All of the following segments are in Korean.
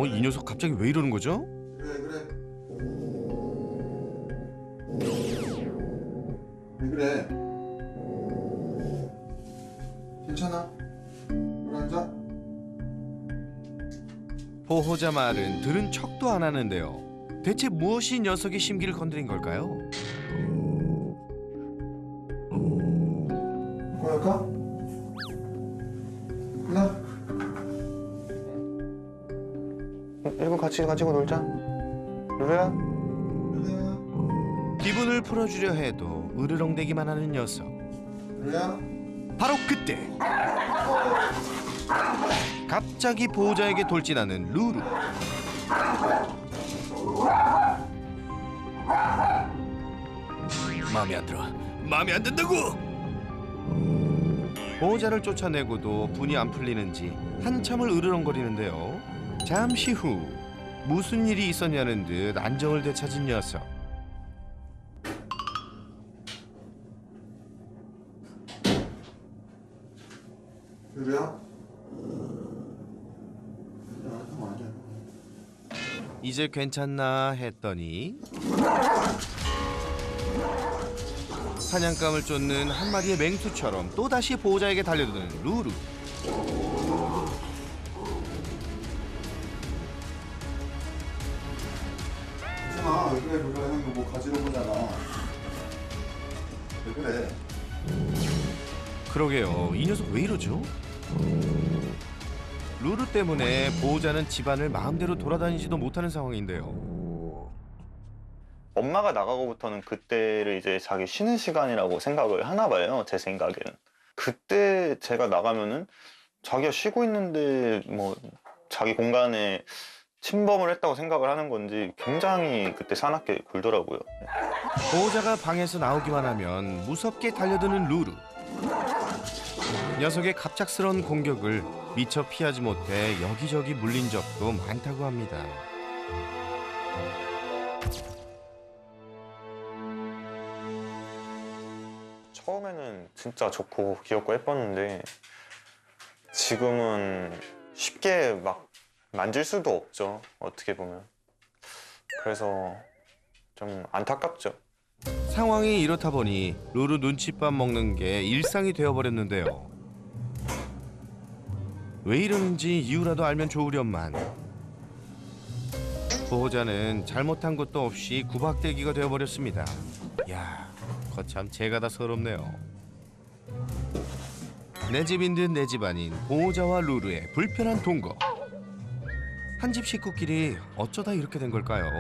이 녀석 갑자기 왜 이러는 거죠? 그래. 왜 그래? 괜찮아? 여기 앉아. 보호자 말은 들은 척도 안 하는데요. 대체 무엇이 녀석의 심기를 건드린 걸까요? 할까? 나. 1분 같이 가지고 놀자. 루루야? 그래야. 기분을 풀어주려 해도 으르렁대기만 하는 녀석. 그래야. 바로 그때 갑자기 보호자에게 돌진하는 루루. 마음에 안 들어. 마음에 안 든다고. 보호자를 쫓아내고도 분이 안 풀리는지 한참을 으르렁거리는데요. 잠시 후 무슨 일이 있었냐는 듯 안정을 되찾은 녀석. 그래야. 형 아니야. 이제 괜찮나 했더니 사냥감을 쫓는 한 마리의 맹수처럼 또다시 보호자에게 달려드는 루루. 괜찮아. 왜 그래? 그래. 형이 뭐 가지러 보잖아. 왜 그래? 그러게요. 이 녀석 왜 이러죠? 루루 때문에 보호자는 집안을 마음대로 돌아다니지도 못하는 상황인데요. 엄마가 나가고부터는 그때를 이제 자기 쉬는 시간이라고 생각을 하나 봐요. 제 생각에는. 그때 제가 나가면은 자기가 쉬고 있는데 뭐 자기 공간에 침범을 했다고 생각을 하는 건지 굉장히 그때 사납게 굴더라고요. 보호자가 방에서 나오기만 하면 무섭게 달려드는 루루. 녀석의 갑작스러운 공격을 미처 피하지 못해 여기저기 물린 적도 많다고 합니다. 처음에는 진짜 좋고 귀엽고 예뻤는데 지금은 쉽게 막 만질 수도 없죠. 어떻게 보면. 그래서 좀 안타깝죠. 상황이 이렇다 보니 루루 눈칫밥 먹는 게 일상이 되어버렸는데요. 왜 이러는지 이유라도 알면 좋으련만. 보호자는 잘못한 것도 없이 구박대기가 되어버렸습니다. 야, 거참 제가 다 서럽네요. 내 집인 듯 내 집 아닌 보호자와 루루의 불편한 동거. 한 집 식구끼리 어쩌다 이렇게 된 걸까요?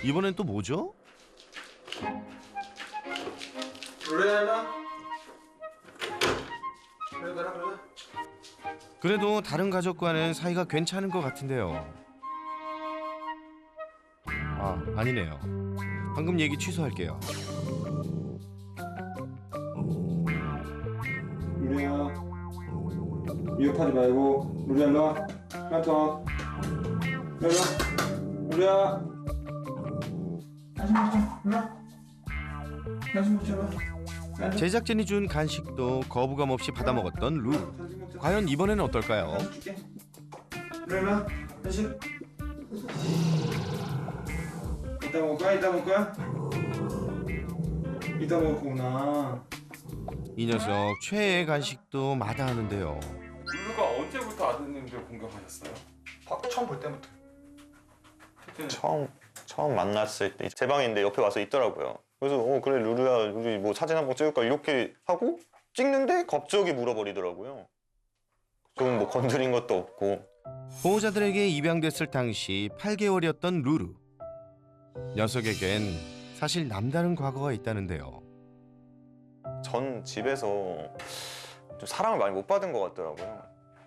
이번엔 또 뭐죠? 그래야 나. 그래 가라 그래. 그래도 다른 가족과는 사이가 괜찮은 것 같은데요. 아, 아니네요. 방금 얘기 취소할게요. 루리야. 위협하지 말고 루리야 일로 와. 플란터. 루리야. 다시 먹자. 일로 와. 다시 먹자. 일로 와. 제작진이 준 간식도 거부감 없이 받아 먹었던 루루. 과연 이번에는 어떨까요? 줄게. 일로 와. 다시. 이따 먹을 거야? 이따 먹을 거야? 이따 먹을 거구나. 이 녀석 최애 간식도 마다하는데요. 루루가 언제부터 아드님들 공격하셨어요? 처음 볼 때부터. 처음 만났을 때 제 방인데 옆에 와서 있더라고요. 그래서 그래 루루야 우리 뭐 사진 한번 찍을까 이렇게 하고 찍는데 갑자기 물어버리더라고요. 좀 뭐 건드린 것도 없고. 보호자들에게 입양됐을 당시 8개월이었던 루루. 녀석에겐 사실 남다른 과거가 있다는데요. 전 집에서 좀 사랑을 많이 못 받은 것 같더라고요.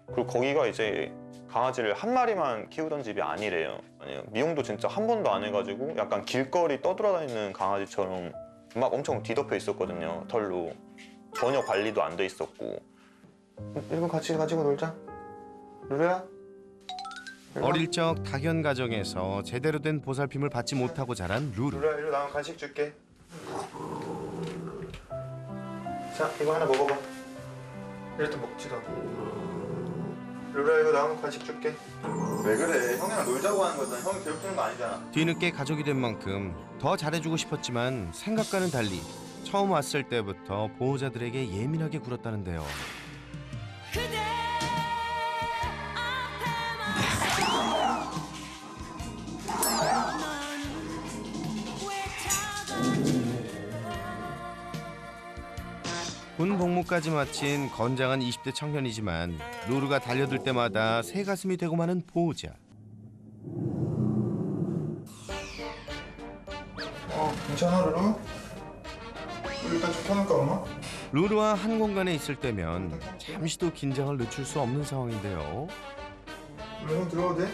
그리고 거기가 이제 강아지를 한 마리만 키우던 집이 아니래요. 아니요, 미용도 진짜 한 번도 안 해가지고 약간 길거리 떠돌아다니는 강아지처럼 막 엄청 뒤덮여 있었거든요. 털로. 전혀 관리도 안 돼 있었고. 1분 같이 가지고 놀자. 루루야? 어릴 적 다견 가정에서 제대로 된 보살핌을 받지 못하고 자란 루루. 루루야 이리 나면 간식 줄게. 자 이거 하나 먹어봐. 이럴 때 먹지도 않고. 루루야 이거 나 한번 간식 줄게. 왜 그래? 형이랑 놀자고 하는 거잖아. 형이 괴롭히는 거 아니잖아. 뒤늦게 가족이 된 만큼 더 잘해주고 싶었지만 생각과는 달리 처음 왔을 때부터 보호자들에게 예민하게 굴었다는데요. 군 복무까지 마친 건장한 20대 청년이지만 루루가 달려들 때마다 새 가슴이 되고 마는 보호자. 괜찮아 루루? 일단 좀 켜놓을까 엄마? 루루와 한 공간에 있을 때면 잠시도 긴장을 늦출 수 없는 상황인데요. 루루 형 들어가도 돼?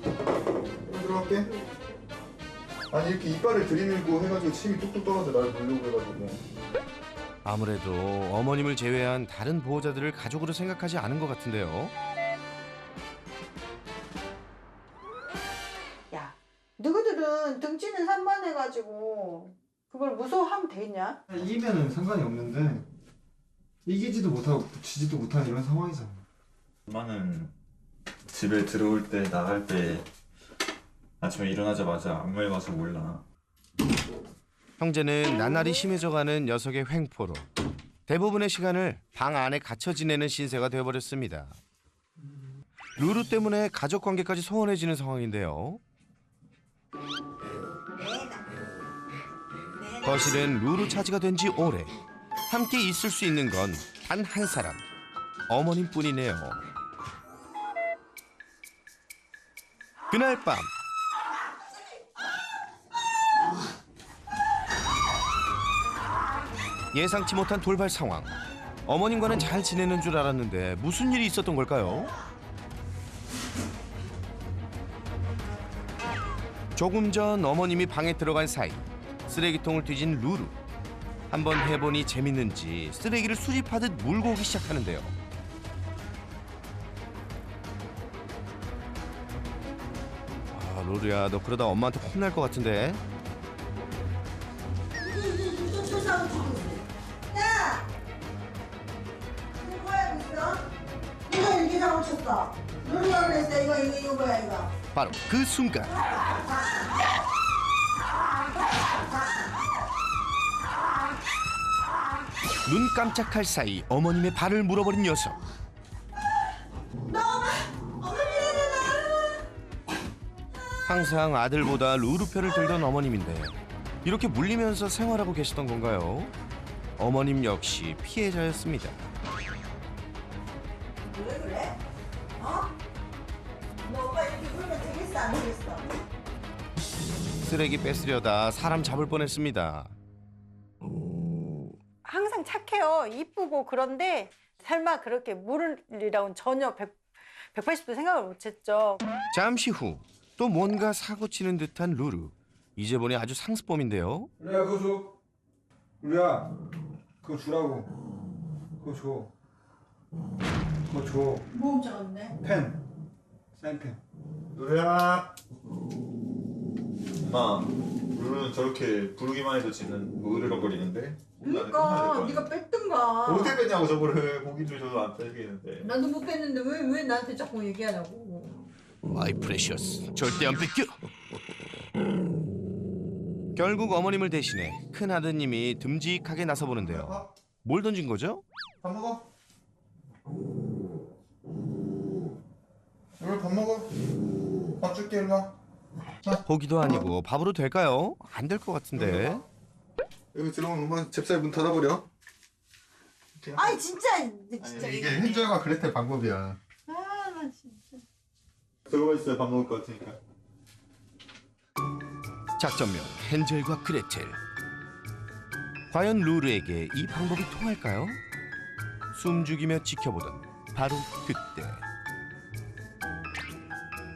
형 들어갈게. 아니 이렇게 이빨을 들이밀고 해가지고 침이 뚝뚝 떨어져 날 물려고 해가지고. 아무래도 어머님을 제외한 다른 보호자들을 가족으로 생각하지 않은 것 같은데요. 야, 누구들은 등치는 산만해가지고 그걸 무서워하면 되냐? 이기면은 상관이 없는데 이기지도 못하고 지지도 못하는 이런 상황이잖아. 엄마는 집에 들어올 때 나갈 때 아침에 일어나자마자 안무 해봐서 몰라. 형제는 나날이 심해져가는 녀석의 횡포로 대부분의 시간을 방 안에 갇혀 지내는 신세가 되어버렸습니다. 루루 때문에 가족 관계까지 소원해지는 상황인데요. 거실은 루루 차지가 된 지 오래. 함께 있을 수 있는 건 단 한 사람, 어머님뿐이네요. 그날 밤 예상치 못한 돌발 상황. 어머님과는 잘 지내는 줄 알았는데 무슨 일이 있었던 걸까요? 조금 전 어머님이 방에 들어간 사이 쓰레기통을 뒤진 루루. 한번 해보니 재밌는지 쓰레기를 수집하듯 물고 오기 시작하는데요. 아, 루루야, 너 그러다 엄마한테 혼날 것 같은데. 야! 이거 뭐야 있어? 누가 이렇게 사고 쳤어? 누가 그랬어? 이거 뭐야 이거? 바로 그 순간 눈 깜짝할 사이 어머님의 발을 물어버린 녀석. 항상 아들보다 루루 편을 들던 어머님인데 이렇게 물리면서 생활하고 계시던 건가요? 어머님 역시 피해자였습니다. 왜 그래? 어? 너 오빠 이렇게 굴면 되겠어 안 되겠어? 쓰레기 뺏으려다 사람 잡을 뻔했습니다. 항상 착해요. 이쁘고 그런데 설마 그렇게 물으리라고는 전혀 180도 생각을 못했죠. 잠시 후 또 뭔가 사고치는 듯한 루루. 이제 보니 아주 상습범인데요. 루루야 그거 줘. 루루야 그거 주라고. 그거 줘. 그거 줘. 뭐 훔쳐갔네? 펜. 사인펜. 루루야. 엄마, 루루는 저렇게 부르기만 해도 지는 뭐 으르렁거리는데? 그러니까 네가 뺐든가. 어떻게 뺐냐고 저거를 고기를 줘도 안 빼겠는데. 나도 못 뺐는데 왜 나한테 자꾸 얘기하냐고. 마이 프레셔스, 절대 안 뺏겨. 결국 어머님을 대신해 큰 아드님이 듬직하게 나서 보는데요. 뭘 던진 거죠? 밥 먹어. 루루 밥 먹어. 밥 줄게 일로 와. 고기도 아니고 밥으로 될까요? 안 될 것 같은데. 여기 들어오면 엄마 잽싸게 문 닫아버려. 아이 진짜 아니, 진짜 이게 헨젤과 그레텔 방법이야. 아나 진짜. 저거만 있어야 밥 먹을 것 같으니까. 작전명 헨젤과 그레텔. 과연 루루에게 이 방법이 통할까요? 숨죽이며 지켜보던 바로 그때.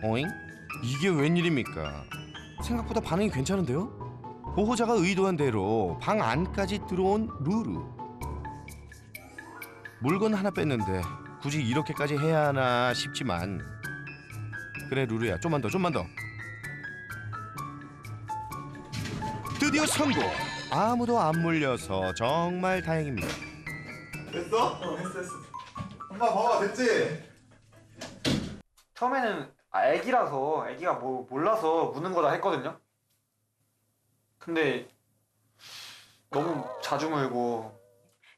어잉? 이게 웬일입니까? 생각보다 반응이 괜찮은데요? 보호자가 의도한 대로 방 안까지 들어온 루루. 물건 하나 뺐는데 굳이 이렇게까지 해야 하나 싶지만 그래 루루야, 좀만 더. 드디어 성공! 아무도 안 물려서 정말 다행입니다. 됐어? 됐어. 엄마 봐봐 됐지? 처음에는 애기라서 애기가 뭐 몰라서 무는 거다 했거든요. 근데 너무 자주 물고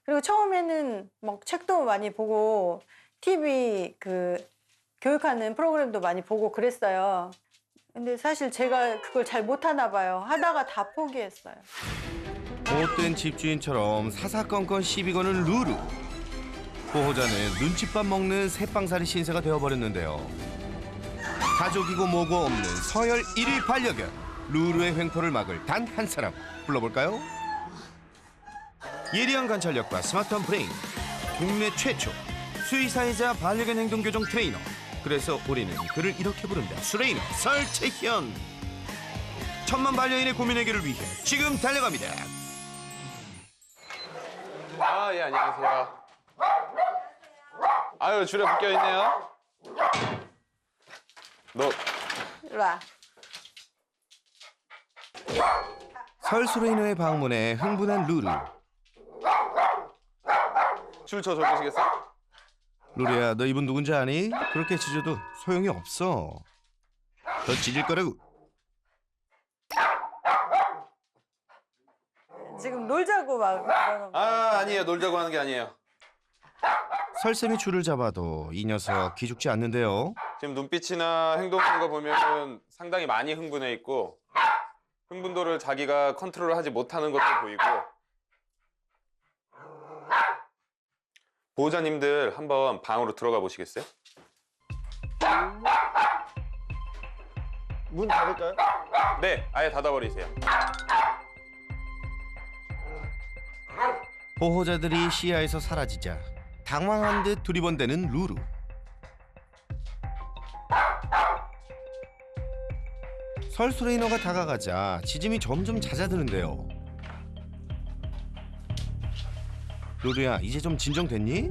그리고 처음에는 막 책도 많이 보고 TV 그 교육하는 프로그램도 많이 보고 그랬어요. 근데 사실 제가 그걸 잘 못하나 봐요. 하다가 다 포기했어요. 못된 집주인처럼 사사건건 시비 거는 루루. 보호자는 눈칫밥 먹는 새빵살이 신세가 되어버렸는데요. 가족이고 뭐고 없는 서열 1위 반려견 루루의 횡포를 막을 단 한 사람 불러볼까요? 예리한 관찰력과 스마트한 브레인, 국내 최초 수의사이자 반려견 행동 교정 트레이너. 그래서 우리는 그를 이렇게 부른다. 수레이너 설채현. 천만 반려인의 고민 해결을 위해 지금 달려갑니다. 아, 예, 안녕하세요. 아유, 줄에 묶여 있네요. 너 이리 와. 설수레이너의 방문에 흥분한 루루. 줄 저 줘보시겠어? 루루야, 너 이분 누군지 아니? 그렇게 짖어도 소용이 없어. 더 짖을 거라고. 지금 놀자고 막 그러는 거. 아, 아니에요. 놀자고 하는 게 아니에요. 설쌤이 줄을 잡아도 이 녀석 기죽지 않는데요. 지금 눈빛이나 행동하는 거 보면 상당히 많이 흥분해 있고 흥분도를 자기가 컨트롤하지 못하는 것도 보이고 보호자님들 한번 방으로 들어가 보시겠어요? 문 닫을까요? 네, 아예 닫아버리세요. 보호자들이 시야에서 사라지자 당황한 듯 두리번대는 루루. 설수레이너가 다가가자 짖음이 점점 잦아드는데요. 루루야, 이제 좀 진정됐니?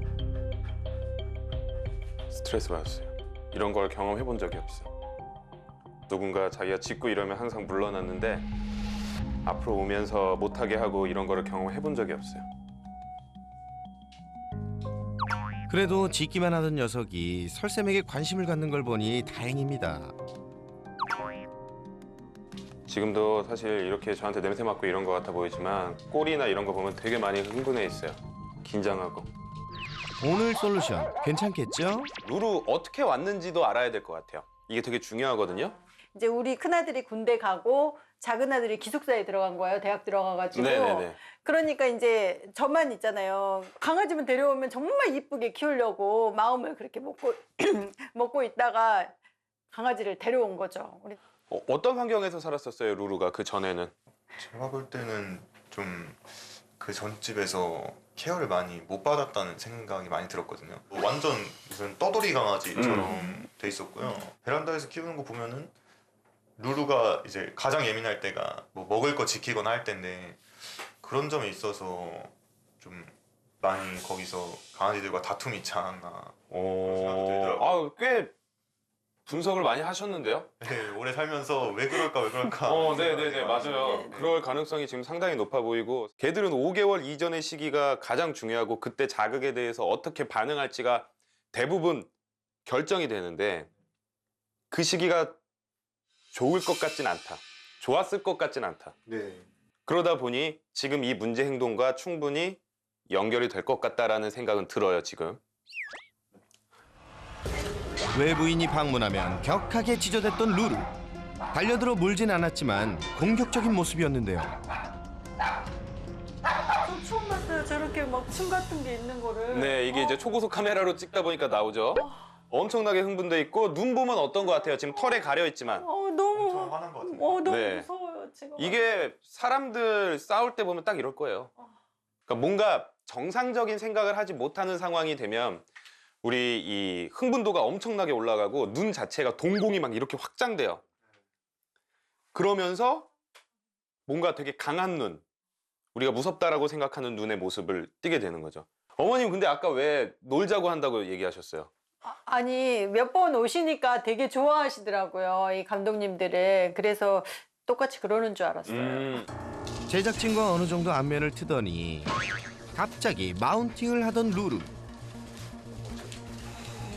스트레스 받았어요. 이런 걸 경험해 본 적이 없어요. 누군가 자기가 짖고 이러면 항상 물러났는데 앞으로 오면서 못하게 하고 이런 거를 경험해 본 적이 없어요. 그래도 짖기만 하던 녀석이 설쌤에게 관심을 갖는 걸 보니 다행입니다. 지금도 사실 이렇게 저한테 냄새 맡고 이런 거 같아 보이지만 꼴이나 이런 거 보면 되게 많이 흥분해 있어요. 긴장하고. 오늘 솔루션 괜찮겠죠? 루루 어떻게 왔는지도 알아야 될 것 같아요. 이게 되게 중요하거든요. 이제 우리 큰아들이 군대 가고 작은아들이 기숙사에 들어간 거예요. 대학 들어가가지고. 네네네. 그러니까 이제 저만 있잖아요. 강아지만 데려오면 정말 이쁘게 키우려고 마음을 그렇게 먹고 있다가 강아지를 데려온 거죠. 우리 어떤 환경에서 살았었어요, 루루가 그 전에는? 제가 볼 때는 좀 그 전집에서 케어를 많이 못 받았다는 생각이 많이 들었거든요. 완전 무슨 떠돌이 강아지처럼 돼 있었고요. 베란다에서 키우는 거 보면은 루루가 이제 가장 예민할 때가 뭐 먹을 거 지키거나 할 때인데 그런 점에 있어서 좀 많이 거기서 강아지들과 다툼이 있지 않았나 생각이 들더라고요. 꽤 분석을 많이 하셨는데요? 네, 오래 살면서 왜 그럴까 네네네, 맞아요. 네. 그럴 가능성이 지금 상당히 높아 보이고 개들은 5개월 이전의 시기가 가장 중요하고 그때 자극에 대해서 어떻게 반응할지가 대부분 결정이 되는데 그 시기가 좋을 것 같진 않다. 좋았을 것 같진 않다. 네. 그러다 보니 지금 이 문제 행동과 충분히 연결이 될 것 같다라는 생각은 들어요, 지금. 외부인이 방문하면 격하게 짖어댔던 루루. 달려들어 물진 않았지만 공격적인 모습이었는데요. 저 처음 봤어요. 저렇게 막 춤 같은 게 있는 거를. 네, 이게 이제 초고속 카메라로 찍다 보니까 나오죠. 엄청나게 흥분돼 있고 눈 보면 어떤 것 같아요? 지금 털에 가려 있지만 너무 엄청 화난 것 같은데. 너무 네. 무서워요 지금. 이게 사람들 싸울 때 보면 딱 이럴 거예요. 그러니까 뭔가 정상적인 생각을 하지 못하는 상황이 되면 우리 이 흥분도가 엄청나게 올라가고 눈 자체가 동공이 막 이렇게 확장돼요. 그러면서 뭔가 되게 강한 눈, 우리가 무섭다라고 생각하는 눈의 모습을 띠게 되는 거죠. 어머님 근데 아까 왜 놀자고 한다고 얘기하셨어요? 아니 몇 번 오시니까 되게 좋아하시더라고요. 이 감독님들은. 그래서 똑같이 그러는 줄 알았어요. 제작진과 어느 정도 안면을 트더니 갑자기 마운팅을 하던 루루.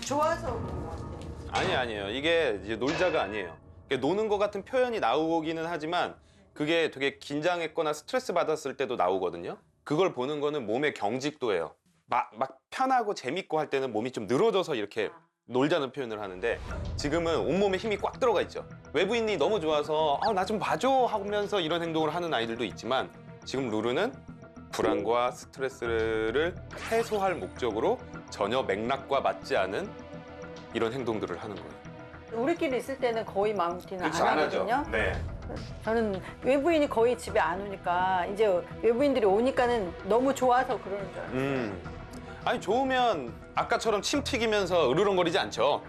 좋아서 그런 것 같아요. 아니에요. 이게 이제 놀자가 아니에요. 노는 것 같은 표현이 나오기는 하지만 그게 되게 긴장했거나 스트레스 받았을 때도 나오거든요. 그걸 보는 거는 몸의 경직도예요. 막 편하고 재밌고 할 때는 몸이 좀 늘어져서 이렇게 놀자는 표현을 하는데 지금은 온몸에 힘이 꽉 들어가 있죠. 외부인이 너무 좋아서 나 좀 봐줘 하면서 이런 행동을 하는 아이들도 있지만 지금 루루는 불안과 스트레스를 해소할 목적으로 전혀 맥락과 맞지 않은 이런 행동들을 하는 거예요. 우리끼리 있을 때는 거의 마운틴을 안 그렇죠, 안 하죠. 하거든요. 네. 저는 외부인이 거의 집에 안 오니까 이제 외부인들이 오니까는 너무 좋아서 그러는 줄 알아요. 아니 좋으면 아까처럼 침 튀기면서 으르렁거리지 않죠.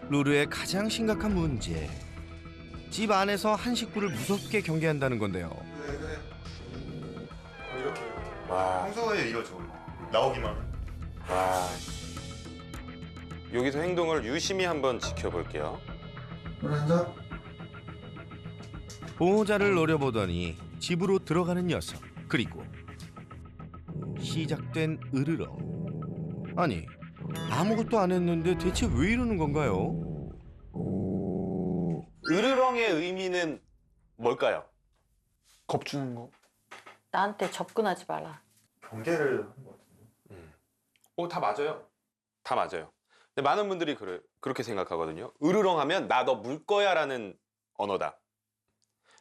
루루의 가장 심각한 문제. 집 안에서 한 식구를 무섭게 경계한다는 건데요. 이렇게 와. 평소에 이러죠. 나오기만. 와. 여기서 행동을 유심히 한번 지켜볼게요. 앉아. 보호자를 노려보더니 집으로 들어가는 녀석. 그리고 시작된 으르렁. 아니, 아무것도 안 했는데 대체 왜 이러는 건가요? 으르렁의 의미는 뭘까요? 겁주는 거. 나한테 접근하지 마라. 경계를 한 것 같은데. 다 맞아요. 다 맞아요. 근데 많은 분들이 그렇게 생각하거든요. 으르렁 하면 나 너 물 거야 라는 언어다.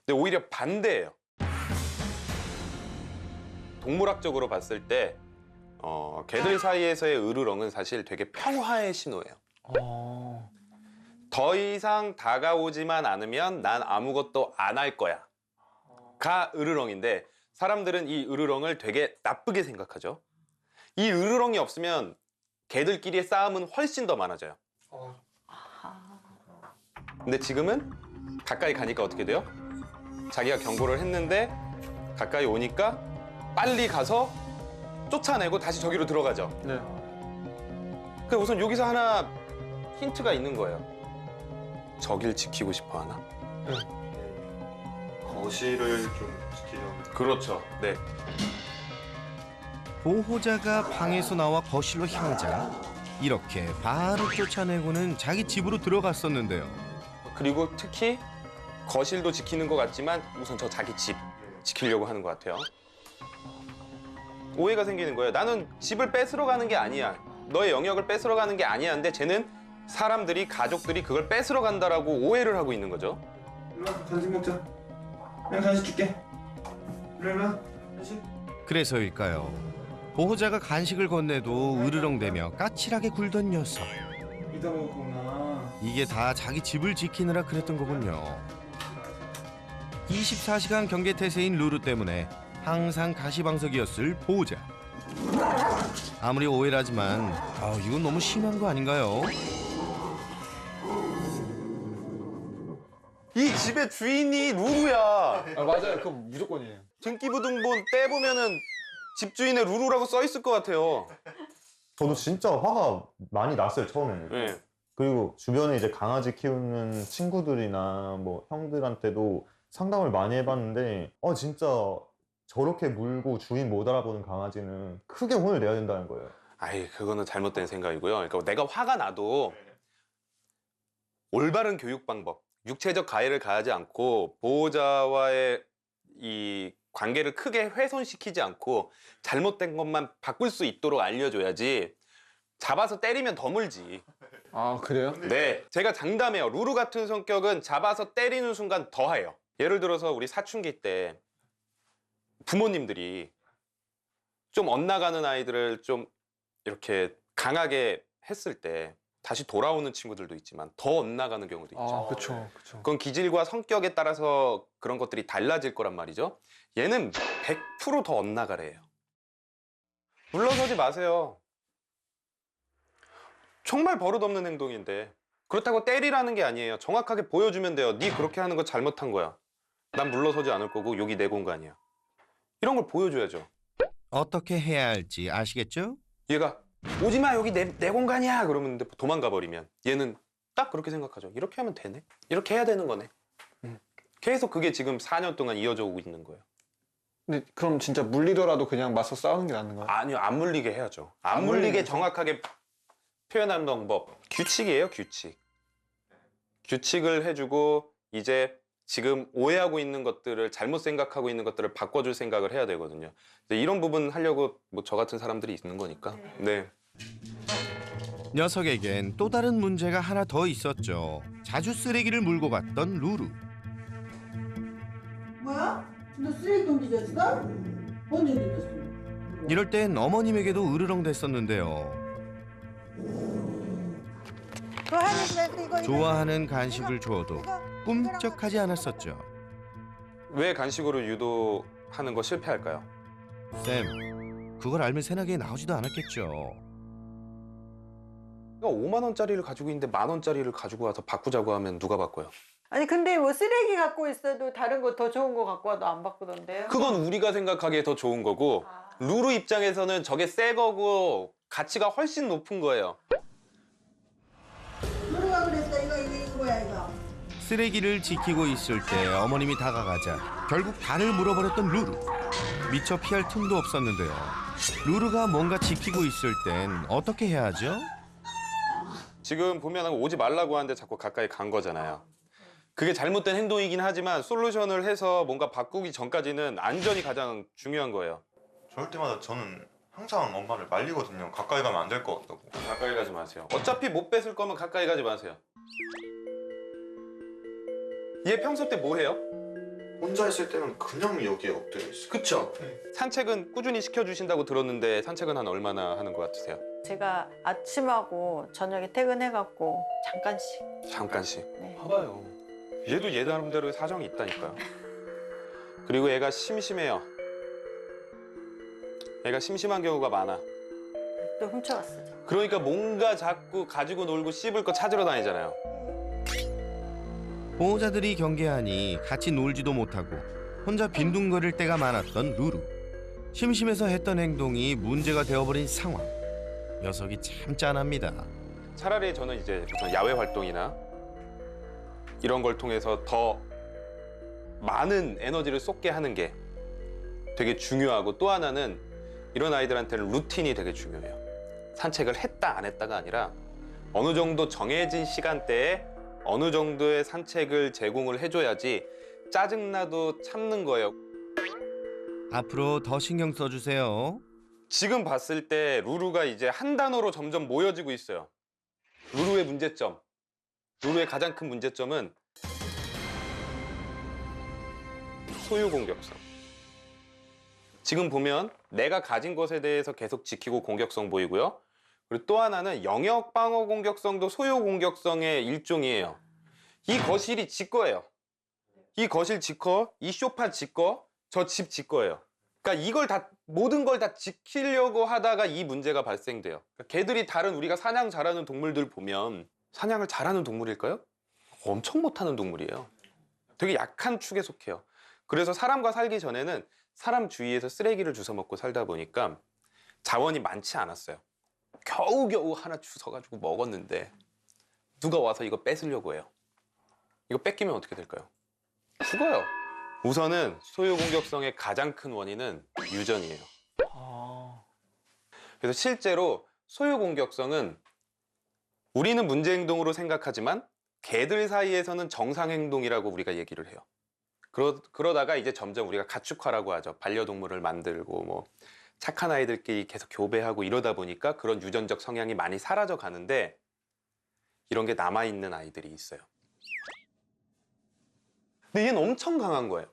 근데 오히려 반대예요. 동물학적으로 봤을 때 개들 사이에서의 으르렁은 사실 되게 평화의 신호예요. 더 이상 다가오지만 않으면 난 아무것도 안 할 거야 가 으르렁인데 사람들은 이 으르렁을 되게 나쁘게 생각하죠. 이 으르렁이 없으면 개들끼리의 싸움은 훨씬 더 많아져요. 근데 지금은 가까이 가니까 어떻게 돼요? 자기가 경고를 했는데 가까이 오니까 빨리 가서 쫓아내고 다시 저기로 들어가죠. 네. 그 우선 여기서 하나 힌트가 있는 거예요. 저길 지키고 싶어 하나? 거실을 좀 지키려고. 그렇죠. 네. 보호자가 방에서 나와 거실로 향하자 이렇게 바로 쫓아내고는 자기 집으로 들어갔었는데요. 그리고 특히 거실도 지키는 것 같지만 우선 저 자기 집 지키려고 하는 것 같아요. 오해가 생기는 거예요. 나는 집을 뺏으러 가는 게 아니야. 너의 영역을 뺏으러 가는 게 아니야. 근데 쟤는 사람들이, 가족들이 그걸 뺏으러 간다라고 오해를 하고 있는 거죠. 일로 와, 간식 먹자. 그냥 간식 줄게. 일로 와, 간식. 그래서일까요? 보호자가 간식을 건네도 으르렁대며 까칠하게 굴던 녀석. 이따 먹을 거구나. 이게 다 자기 집을 지키느라 그랬던 거군요. 24시간 경계 태세인 루루 때문에 항상 가시방석이었을 보호자. 아무리 오해라지만 이건 너무 심한 거 아닌가요? 이 집의 주인이 루루야. 맞아요. 그거 무조건이에요. 등기부등본 떼보면은 집주인의 루루라고 써 있을 것 같아요. 저도 진짜 화가 많이 났어요 처음에는. 네. 그리고 주변에 이제 강아지 키우는 친구들이나 뭐 형들한테도 상담을 많이 해봤는데 진짜 저렇게 물고 주인 못 알아보는 강아지는 크게 혼을 내야 된다는 거예요. 아이, 그거는 잘못된 생각이고요. 그러니까 내가 화가 나도 올바른 교육 방법, 육체적 가해를 가하지 않고 보호자와의 이 관계를 크게 훼손시키지 않고 잘못된 것만 바꿀 수 있도록 알려줘야지 잡아서 때리면 더 물지. 아, 그래요? 네, 제가 장담해요. 루루 같은 성격은 잡아서 때리는 순간 더 해요. 예를 들어서 우리 사춘기 때 부모님들이 좀 엇나가는 아이들을 좀 이렇게 강하게 했을 때 다시 돌아오는 친구들도 있지만 더 엇나가는 경우도 있죠. 아, 그쵸. 그건 기질과 성격에 따라서 그런 것들이 달라질 거란 말이죠. 얘는 100% 더 엇나가래요. 물러서지 마세요. 정말 버릇없는 행동인데 그렇다고 때리라는 게 아니에요. 정확하게 보여주면 돼요. 네 그렇게 하는 거 잘못한 거야. 난 물러서지 않을 거고 여기 내 공간이야. 이런 걸 보여줘야죠. 어떻게 해야 할지 아시겠죠? 얘가 오지마 여기 내 공간이야 그러면 도망가 버리면 얘는 딱 그렇게 생각하죠. 이렇게 하면 되네. 이렇게 해야 되는 거네. 계속 그게 지금 4년 동안 이어져 오고 있는 거예요. 근데 그럼 진짜 물리더라도 그냥 맞서 싸우는 게 낫는 거예요? 아니요, 안 물리게 해야죠. 안 물리게 정확하게 표현하는 방법. 규칙이에요, 규칙. 규칙을 해주고 이제 지금 오해하고 있는 것들을 잘못 생각하고 있는 것들을 바꿔줄 생각을 해야 되거든요. 이제 이런 부분 하려고 뭐 저 같은 사람들이 있는 거니까. 네. 녀석에겐 또 다른 문제가 하나 더 있었죠. 자주 쓰레기를 물고 갔던 루루. 뭐야? 너 쓰레기통 뒤졌어? 언제 뒤졌어? 이럴 땐 어머님에게도 으르렁 됐었는데요. 좋아하는 간식을 줘도 꿈쩍하지 않았었죠. 왜 간식으로 유도하는 거 실패할까요? 쌤, 그걸 알면 새나기에 나오지도 않았겠죠. 5만 원짜리를 가지고 있는데 10,000원짜리를 가지고 와서 바꾸자고 하면 누가 바꿔요? 아니 근데 뭐 쓰레기 갖고 있어도 다른 거 더 좋은 거 갖고 와도 안 바꾸던데요? 그건 우리가 생각하기에 더 좋은 거고 루루 입장에서는 저게 새 거고 가치가 훨씬 높은 거예요. 누가 그랬어? 이거 뭐야 이거? 쓰레기를 지키고 있을 때 어머님이 다가가자 결국 달을 물어버렸던 루루. 미처 피할 틈도 없었는데요. 루루가 뭔가 지키고 있을 땐 어떻게 해야 하죠? 지금 보면 오지 말라고 하는데 자꾸 가까이 간 거잖아요. 그게 잘못된 행동이긴 하지만 솔루션을 해서 뭔가 바꾸기 전까지는 안전이 가장 중요한 거예요. 저럴 때마다 저는 항상 엄마를 말리거든요. 가까이 가면 안 될 것 같다고. 가까이 가지 마세요. 어차피 못 뺏을 거면 가까이 가지 마세요. 얘 평소 때 뭐 해요? 혼자 있을 때는 그냥 여기에 엎드려 있어요. 그쵸? 산책은 꾸준히 시켜주신다고 들었는데 산책은 한 얼마나 하는 것 같으세요? 제가 아침하고 저녁에 퇴근해갖고 잠깐씩. 잠깐씩. 네. 봐봐요. 얘도 얘 나름대로의 사정이 있다니까요. 그리고 얘가 심심해요. 얘가 심심한 경우가 많아. 또 훔쳐갔어요. 그러니까 뭔가 자꾸 가지고 놀고 씹을 거 찾으러 다니잖아요. 보호자들이 경계하니 같이 놀지도 못하고 혼자 빈둥거릴 때가 많았던 루루. 심심해서 했던 행동이 문제가 되어버린 상황. 녀석이 참 짠합니다. 차라리 저는 이제 우선 야외 활동이나 이런 걸 통해서 더 많은 에너지를 쏟게 하는 게 되게 중요하고, 또 하나는 이런 아이들한테는 루틴이 되게 중요해요. 산책을 했다 안 했다가 아니라 어느 정도 정해진 시간대에 어느 정도의 산책을 제공을 해줘야지 짜증나도 참는 거예요. 앞으로 더 신경 써주세요. 지금 봤을 때 루루가 이제 한 단어로 점점 모여지고 있어요. 루루의 문제점. 루루의 가장 큰 문제점은 소유 공격성. 지금 보면 내가 가진 것에 대해서 계속 지키고 공격성 보이고요. 그리고 또 하나는 영역 방어 공격성도 소유 공격성의 일종이에요. 이 거실이 지 거예요. 이 거실 지 거, 이 소파 지 거, 저 집 지 거예요. 그러니까 이걸 다, 모든 걸 다 지키려고 하다가 이 문제가 발생돼요. 그러니까 개들이 다른 우리가 사냥 잘하는 동물들 보면 사냥을 잘하는 동물일까요? 엄청 못하는 동물이에요. 되게 약한 축에 속해요. 그래서 사람과 살기 전에는 사람 주위에서 쓰레기를 주워 먹고 살다 보니까 자원이 많지 않았어요. 겨우겨우 하나 주워가지고 먹었는데 누가 와서 이거 뺏으려고 해요. 이거 뺏기면 어떻게 될까요? 죽어요. 우선은 소유 공격성의 가장 큰 원인은 유전이에요. 그래서 실제로 소유 공격성은 우리는 문제 행동으로 생각하지만 개들 사이에서는 정상 행동이라고 우리가 얘기를 해요. 그러다가 이제 점점 우리가 가축화라고 하죠. 반려동물을 만들고 뭐 착한 아이들끼리 계속 교배하고 이러다 보니까 그런 유전적 성향이 많이 사라져 가는데 이런 게 남아있는 아이들이 있어요. 근데 얘는 엄청 강한 거예요.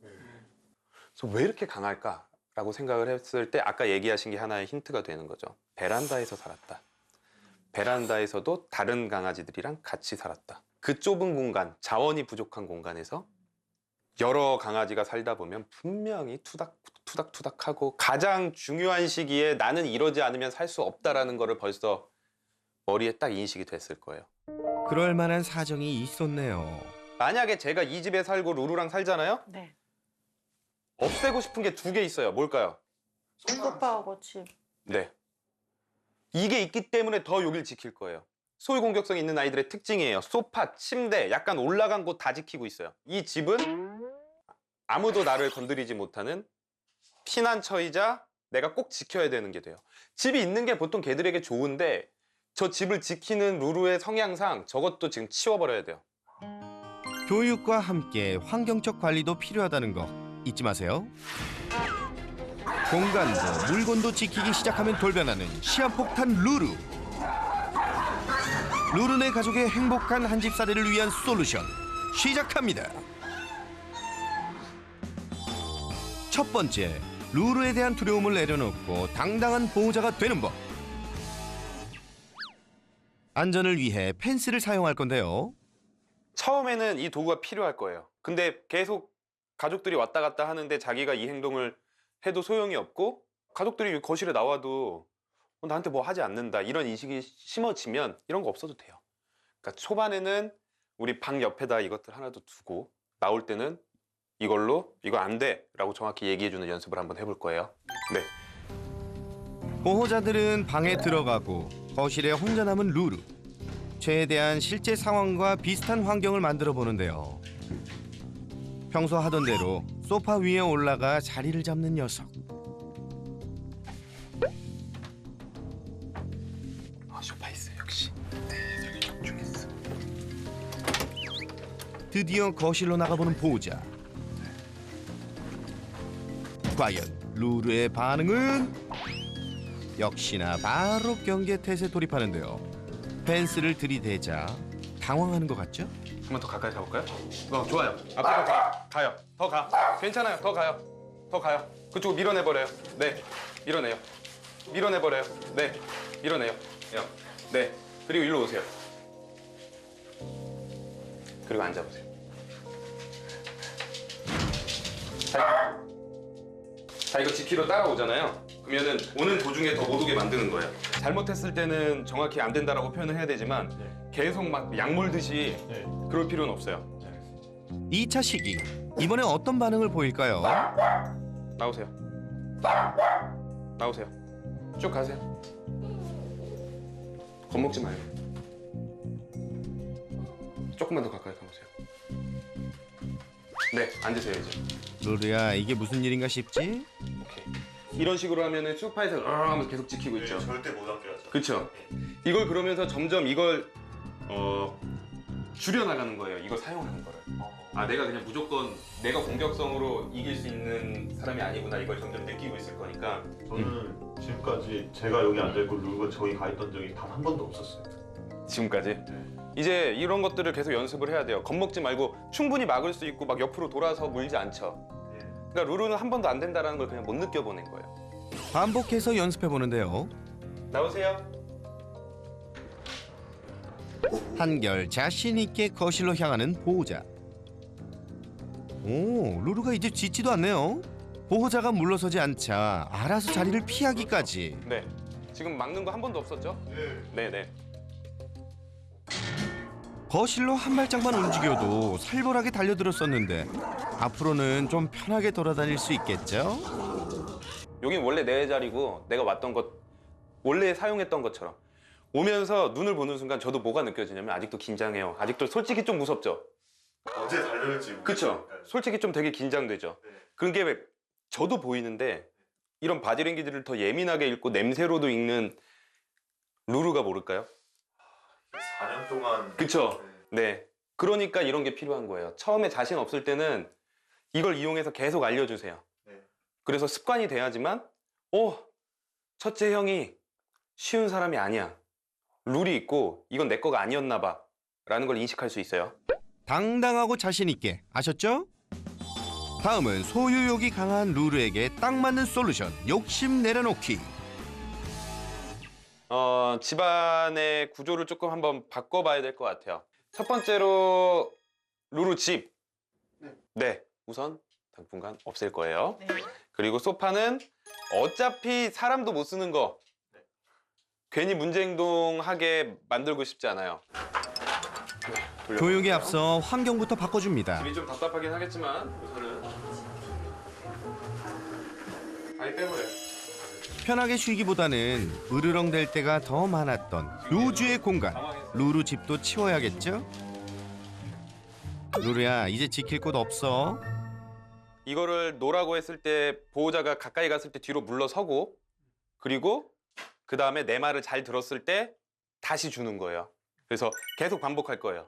그래서 왜 이렇게 강할까라고 생각을 했을 때 아까 얘기하신 게 하나의 힌트가 되는 거죠. 베란다에서 살았다. 베란다에서도 다른 강아지들이랑 같이 살았다. 그 좁은 공간, 자원이 부족한 공간에서 여러 강아지가 살다 보면 분명히 투닥투닥하고 가장 중요한 시기에 나는 이러지 않으면 살 수 없다라는 거를 벌써 머리에 딱 인식이 됐을 거예요. 그럴 만한 사정이 있었네요. 만약에 제가 이 집에 살고 루루랑 살잖아요? 네. 없애고 싶은 게 2개 있어요. 뭘까요? 소파하고 집. 네. 이게 있기 때문에 더 여길 지킬 거예요. 소유 공격성 있는 아이들의 특징이에요. 소파, 침대, 약간 올라간 곳 다 지키고 있어요. 이 집은 아무도 나를 건드리지 못하는 피난처이자 내가 꼭 지켜야 되는 게 돼요. 집이 있는 게 보통 개들에게 좋은데 저 집을 지키는 루루의 성향상 저것도 지금 치워버려야 돼요. 교육과 함께 환경적 관리도 필요하다는 거 잊지 마세요. 공간도 물건도 지키기 시작하면 돌변하는 시한폭탄 루루. 루루네 가족의 행복한 한집살이를 위한 솔루션 시작합니다. 첫 번째, 루루에 대한 두려움을 내려놓고 당당한 보호자가 되는 법. 안전을 위해 펜스를 사용할 건데요. 처음에는 이 도구가 필요할 거예요. 근데 계속 가족들이 왔다 갔다 하는데 자기가 이 행동을 해도 소용이 없고 가족들이 거실에 나와도 나한테 뭐 하지 않는다 이런 인식이 심어지면 이런 거 없어도 돼요. 그러니까 초반에는 우리 방 옆에다 이것들 하나 더 두고 나올 때는 이걸로 이거 안 돼 라고 정확히 얘기해주는 연습을 한번 해볼 거예요. 네. 보호자들은 방에 들어가고 거실에 혼자 남은 루루. 최대한 실제 상황과 비슷한 환경을 만들어 보는데요. 평소 하던 대로 소파 위에 올라가 자리를 잡는 녀석. 소파 있어요 역시. 네, 저기 집중했어. 드디어 거실로 나가보는 보호자. 과연 루루의 반응은? 역시나 바로 경계태세 돌입하는데요. 펜스를 들이대자 당황하는 것 같죠? 한 번 더 가까이 가볼까요? 좋아요. 앞으로 가요. 더 가. 괜찮아요. 더 가요. 더 가요. 그쪽으로 밀어내버려요. 네. 밀어내요. 밀어내버려요. 네. 밀어내요. 네. 그리고 일로 오세요. 그리고 앉아보세요. 자, 이거 지키러 따라오잖아요. 그러면은 오는 도중에 더 못 오게 만드는 거예요. 잘못했을 때는 정확히 안 된다라고 표현을 해야 되지만 계속 막 약물듯이 그럴 필요는 없어요. 2차 시기. 이번에 어떤 반응을 보일까요? 나오세요. 나오세요. 쭉 가세요. 겁먹지 말고. 조금만 더 가까이 가보세요. 네, 앉으세요 이제. 루루야, 이게 무슨 일인가 싶지? 오케이. 이런 식으로 하면은 소파에서 하면서 계속 지키고 있죠. 절대 못 앉게 하죠. 그렇죠. 이걸 그러면서 점점 이걸 줄여나가는 거예요. 이걸 사용하는 거를. 아, 내가 그냥 무조건 내가 공격성으로 이길 수 있는 사람이 아니구나. 이걸 점점 느끼고 있을 거니까. 저는 지금까지 제가 여기 앉아있고 루루가 저기 가 있던 적이 단 한 번도 없었어요. 지금까지. 이제 이런 것들을 계속 연습을 해야 돼요. 겁먹지 말고 충분히 막을 수 있고 막 옆으로 돌아서 물지 않죠. 그러니까 루루는 한 번도 안 된다는 걸 그냥 못 느껴보는 거예요. 반복해서 연습해 보는데요. 나오세요. 한결 자신 있게 거실로 향하는 보호자. 오, 루루가 이제 짖지도 않네요. 보호자가 물러서지 않자 알아서 자리를 피하기까지. 네. 지금 막는 거 한 번도 없었죠? 네. 네. 거실로 한 발짝만 움직여도 살벌하게 달려들었었는데 앞으로는 좀 편하게 돌아다닐 수 있겠죠? 여긴 원래 내 자리고 내가 왔던 것 원래 사용했던 것처럼 오면서 눈을 보는 순간 저도 뭐가 느껴지냐면 아직도 긴장해요. 아직도 솔직히 좀 무섭죠? 언제 달려올지. 그쵸? 솔직히 좀 되게 긴장되죠? 그런 게 왜 저도 보이는데 이런 바디랭귀지를 더 예민하게 읽고 냄새로도 읽는 루루가 모를까요? 4년 동안. 그쵸? 네. 그러니까 이런 게 필요한 거예요. 처음에 자신 없을 때는 이걸 이용해서 계속 알려주세요. 그래서 습관이 돼야지만 첫째 형이 쉬운 사람이 아니야. 룰이 있고 이건 내 거가 아니었나 봐 라는 걸 인식할 수 있어요. 당당하고 자신 있게 아셨죠? 다음은 소유욕이 강한 루루에게 딱 맞는 솔루션 욕심 내려놓기. 집안의 구조를 조금 한번 바꿔봐야 될 것 같아요. 첫 번째로 루루 집. 네, 우선 당분간 없앨 거예요. 그리고 소파는 어차피 사람도 못 쓰는 거 괜히 문제 행동하게 만들고 싶지 않아요. 교육에 앞서 환경부터 바꿔줍니다. 집이 좀 답답하긴 하겠지만 우선은 아예 빼버려요. 편하게 쉬기보다는 으르렁댈 때가 더 많았던 루즈의 공간. 루루 집도 치워야겠죠? 루루야, 이제 지킬 곳 없어. 이거를 놓으라고 했을 때 보호자가 가까이 갔을 때 뒤로 물러서고 그리고 그 다음에 내 말을 잘 들었을 때 다시 주는 거예요. 그래서 계속 반복할 거예요.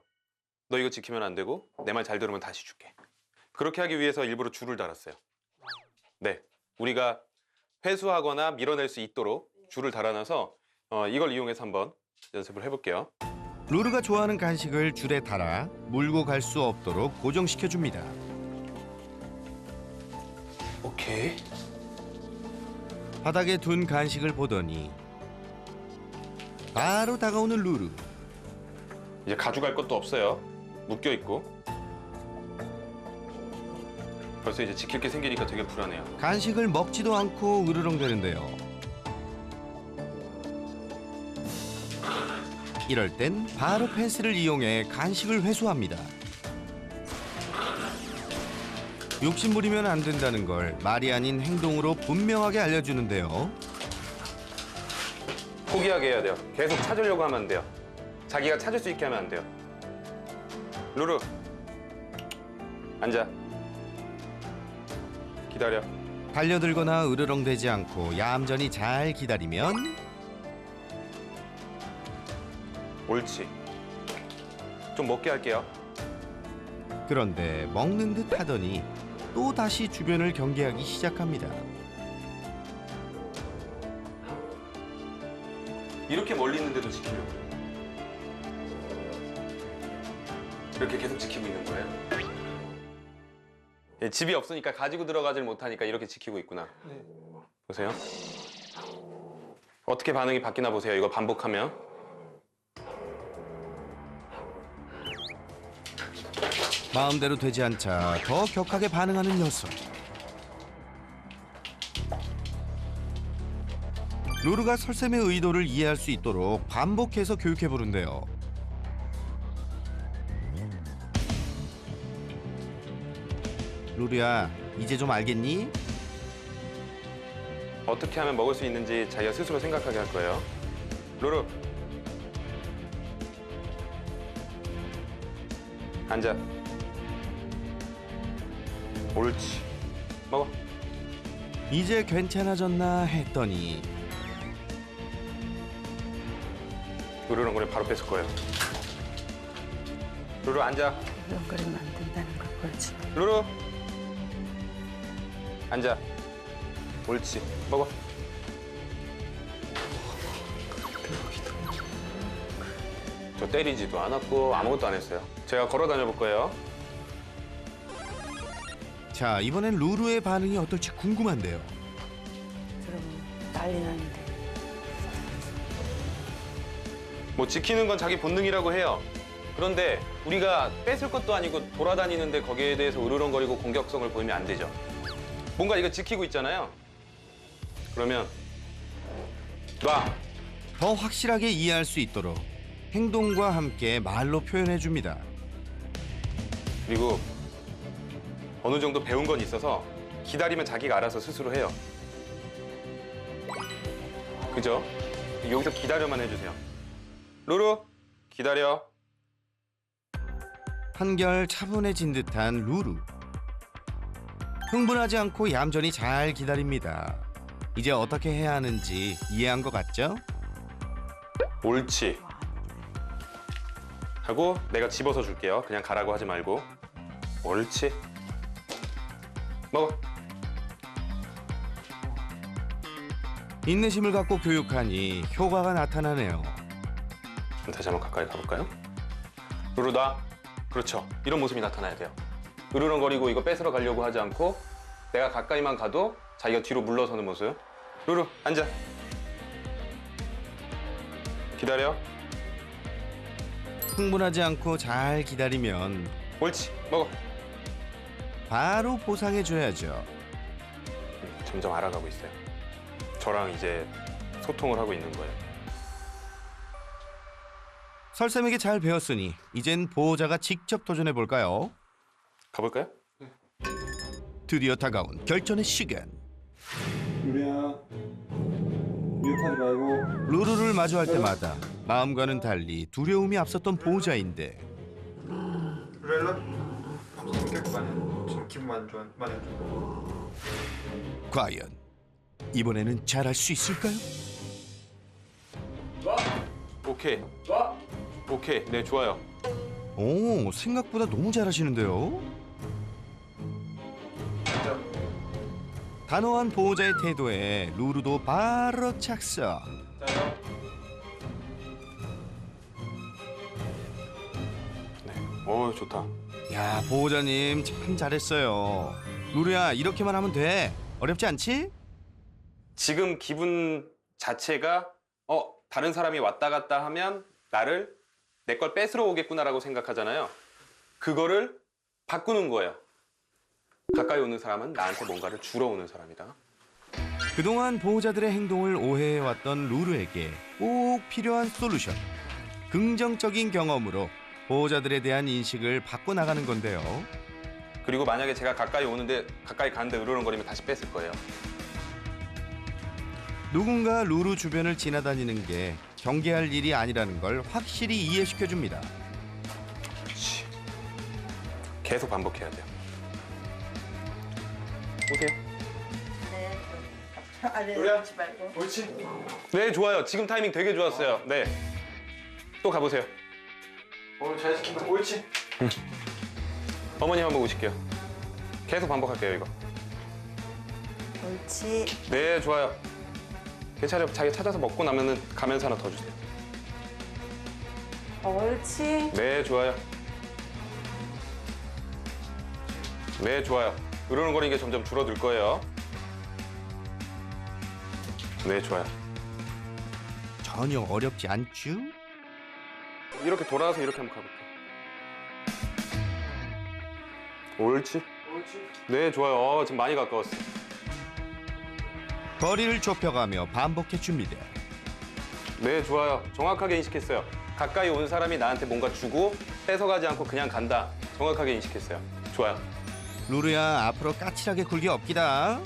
너 이거 지키면 안 되고 내 말 잘 들으면 다시 줄게. 그렇게 하기 위해서 일부러 줄을 달았어요. 네, 우리가 회수하거나 밀어낼 수 있도록 줄을 달아놔서 이걸 이용해서 한번 연습을 해볼게요. 루루가 좋아하는 간식을 줄에 달아 물고 갈 수 없도록 고정시켜줍니다. 오케이. 바닥에 둔 간식을 보더니 바로 다가오는 루루. 이제 가져갈 것도 없어요. 묶여 있고. 벌써 이제 지킬 게 생기니까 되게 불안해요. 간식을 먹지도 않고 으르렁대는데요. 이럴 땐 바로 펜스를 이용해 간식을 회수합니다. 욕심부리면 안 된다는 걸 말이 아닌 행동으로 분명하게 알려주는데요. 포기하게 해야 돼요. 계속 찾으려고 하면 안 돼요. 자기가 찾을 수 있게 하면 안 돼요. 루루, 앉아. 기다려. 달려들거나 으르렁대지 않고 얌전히 잘 기다리면 옳지. 좀 먹게 할게요. 그런데 먹는 듯 하더니 또 다시 주변을 경계하기 시작합니다. 이렇게 멀리 있는데도 지키려고. 이렇게 계속 지키고 있는 거예요? 예, 집이 없으니까 가지고 들어가질 못하니까 이렇게 지키고 있구나. 네. 보세요. 어떻게 반응이 바뀌나 보세요. 이거 반복하면. 마음대로 되지 않자 더 격하게 반응하는 녀석. 루루가 설쌤의 의도를 이해할 수 있도록 반복해서 교육해 보는데요. 루루야, 이제 좀 알겠니? 어떻게 하면 먹을 수 있는지 자기가 스스로 생각하게 할 거예요. 루루. 앉아. 옳지. 먹어. 이제 괜찮아졌나 했더니 으르렁거리면 바로 뺏을 거예요. 루루 앉아. 그러면 안 된다는 걸 보여줘. 루루. 앉아. 옳지. 먹어. 저 때리지도 않았고 아무것도 안 했어요. 제가 걸어 다녀 볼 거예요. 자, 이번엔 루루의 반응이 어떨지 궁금한데요. 그러면 난리 나는데. 뭐 지키는 건 자기 본능이라고 해요. 그런데 우리가 뺏을 것도 아니고 돌아다니는데 거기에 대해서 으르렁거리고 공격성을 보이면 안 되죠. 뭔가 이거 지키고 있잖아요. 그러면 놔. 더 확실하게 이해할 수 있도록 행동과 함께 말로 표현해 줍니다. 그리고 어느 정도 배운 건 있어서 기다리면 자기가 알아서 스스로 해요. 그죠? 여기서 기다려만 해주세요. 루루, 기다려. 한결 차분해진 듯한 루루. 흥분하지 않고 얌전히 잘 기다립니다. 이제 어떻게 해야 하는지 이해한 것 같죠? 옳지. 하고 내가 집어서 줄게요. 그냥 가라고 하지 말고. 옳지. 먹어. 인내심을 갖고 교육하니 효과가 나타나네요. 다시 한번 가까이 가볼까요? 루루 놔. 그렇죠. 이런 모습이 나타나야 돼요. 으르렁거리고 이거 뺏으러 가려고 하지 않고 내가 가까이만 가도 자기가 뒤로 물러서는 모습. 루루 앉아. 기다려. 흥분하지 않고 잘 기다리면 옳지. 먹어. 바로 보상해 줘야죠. 점점 알아가고 있어요. 저랑 이제 소통을 하고 있는 거예요. 설쌤에게 잘 배웠으니 이젠 보호자가 직접 도전해 볼까요? 가볼까요? 드디어 다가온 결전의 시간. 루루야, 미역하지 말고. 루루를 마주할 때마다 마음과는 달리 두려움이 앞섰던 보호자인데 루루야, 일로. 깨끗 많이. 기분 많이 안 좋고. 과연 이번에는 잘할 수 있을까요? 오케이. 와! 오케이. 네, 좋아요. 오, 생각보다 너무 잘하시는데요. 단호한 보호자의 태도에 루루도 바로 착석. 오, 좋다. 야, 보호자님 참 잘했어요. 루루야, 이렇게만 하면 돼. 어렵지 않지? 지금 기분 자체가 다른 사람이 왔다 갔다 하면 나를 내 걸 뺏으러 오겠구나라고 생각하잖아요. 그거를 바꾸는 거예요. 가까이 오는 사람은 나한테 뭔가를 주러 오는 사람이다. 그동안 보호자들의 행동을 오해해왔던 루루에게 꼭 필요한 솔루션. 긍정적인 경험으로 보호자들에 대한 인식을 바꿔나가는 건데요. 그리고 만약에 제가 가까이 가는데 으르렁거리면 다시 뺏을 거예요. 누군가 루루 주변을 지나다니는 게 경계할 일이 아니라는 걸 확실히 이해시켜줍니다. 그렇지. 계속 반복해야 돼요. 오세요. 네. 아래 우리야. 놓지 말고. 옳지. 네, 좋아요. 지금 타이밍 되게 좋았어요. 네. 또 가보세요. 잘 지킨다. 옳지. 어머니 한번 오실게요. 계속 반복할게요, 이거. 옳지. 네, 좋아요. 괜찮아요. 자기 찾아서 먹고 나면은 가면서 하나 더 주세요. 옳지. 네, 좋아요. 네, 좋아요. 으르렁거리는 게 점점 줄어들 거예요. 네, 좋아요. 전혀 어렵지 않죠? 이렇게 돌아서 이렇게 한번 가볼게요. 옳지. 옳지. 네, 좋아요. 지금 많이 가까웠어. 거리를 좁혀가며 반복해줍니다. 네, 좋아요. 정확하게 인식했어요. 가까이 온 사람이 나한테 뭔가 주고 뺏어가지 않고 그냥 간다. 정확하게 인식했어요. 좋아요. 루루야, 앞으로 까칠하게 굴기 없기다.